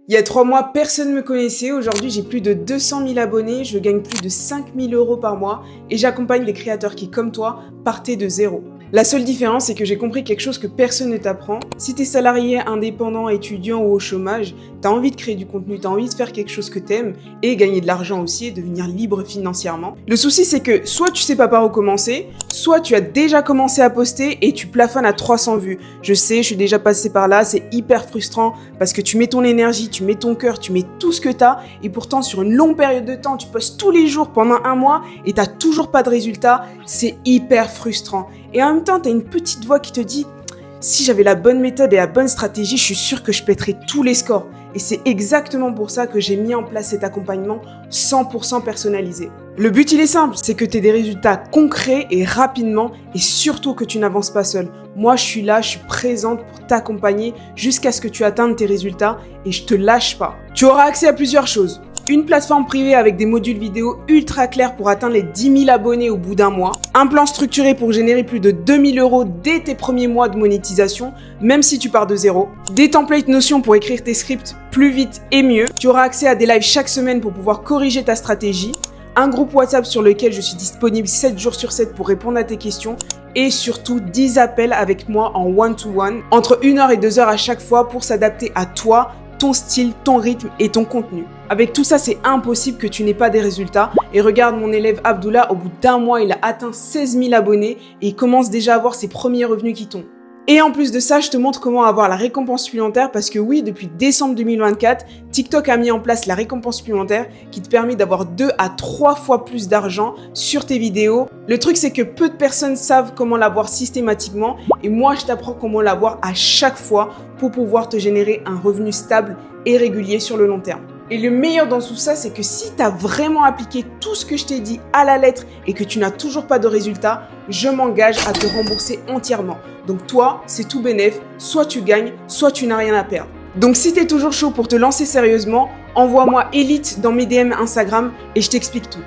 Il y a 3 mois, personne ne me connaissait. Aujourd'hui, j'ai plus de 200 000 abonnés, je gagne plus de 5 000 € par mois et j'accompagne des créateurs qui, comme toi, partaient de zéro. La seule différence, c'est que j'ai compris quelque chose que personne ne t'apprend. Si t'es salarié, indépendant, étudiant ou au chômage, t'as envie de créer du contenu, t'as envie de faire quelque chose que t'aimes et gagner de l'argent aussi et devenir libre financièrement. Le souci, c'est que soit tu sais pas par où commencer, soit tu as déjà commencé à poster et tu plafonnes à 300 vues. Je sais, je suis déjà passé par là, c'est hyper frustrant parce que tu mets ton énergie, tu mets ton cœur, tu mets tout ce que t'as et pourtant sur une longue période de temps, tu postes tous les jours pendant un mois et t'as toujours pas de résultat. C'est hyper frustrant. Et en même temps, tu as une petite voix qui te dit « Si j'avais la bonne méthode et la bonne stratégie, je suis sûre que je pèterais tous les scores. » Et c'est exactement pour ça que j'ai mis en place cet accompagnement 100% personnalisé. Le but, il est simple, c'est que tu aies des résultats concrets et rapidement et surtout que tu n'avances pas seul. Moi, je suis là, je suis présente pour t'accompagner jusqu'à ce que tu atteignes tes résultats et je te lâche pas. Tu auras accès à plusieurs choses. Une plateforme privée avec des modules vidéo ultra clairs pour atteindre les 10 000 abonnés au bout d'un mois. Un plan structuré pour générer plus de 2 000 € dès tes premiers mois de monétisation, même si tu pars de zéro. Des templates Notion pour écrire tes scripts plus vite et mieux. Tu auras accès à des lives chaque semaine pour pouvoir corriger ta stratégie. Un groupe WhatsApp sur lequel je suis disponible 7 jours sur 7 pour répondre à tes questions. Et surtout 10 appels avec moi en one-to-one, entre 1 heure et 2 heures à chaque fois pour s'adapter à toi, ton style, ton rythme et ton contenu. Avec tout ça, c'est impossible que tu n'aies pas des résultats. Et regarde mon élève Abdullah, au bout d'un mois, il a atteint 16 000 abonnés et il commence déjà à avoir ses premiers revenus qui tombent. Et en plus de ça, je te montre comment avoir la récompense supplémentaire parce que oui, depuis décembre 2024, TikTok a mis en place la récompense supplémentaire qui te permet d'avoir 2 à 3 fois plus d'argent sur tes vidéos. Le truc, c'est que peu de personnes savent comment l'avoir systématiquement et moi, je t'apprends comment l'avoir à chaque fois pour pouvoir te générer un revenu stable et régulier sur le long terme. Et le meilleur dans tout ça, c'est que si tu as vraiment appliqué tout ce que je t'ai dit à la lettre et que tu n'as toujours pas de résultat, je m'engage à te rembourser entièrement. Donc toi, c'est tout bénef, soit tu gagnes, soit tu n'as rien à perdre. Donc si tu es toujours chaud pour te lancer sérieusement, envoie-moi Elite dans mes DM Instagram et je t'explique tout.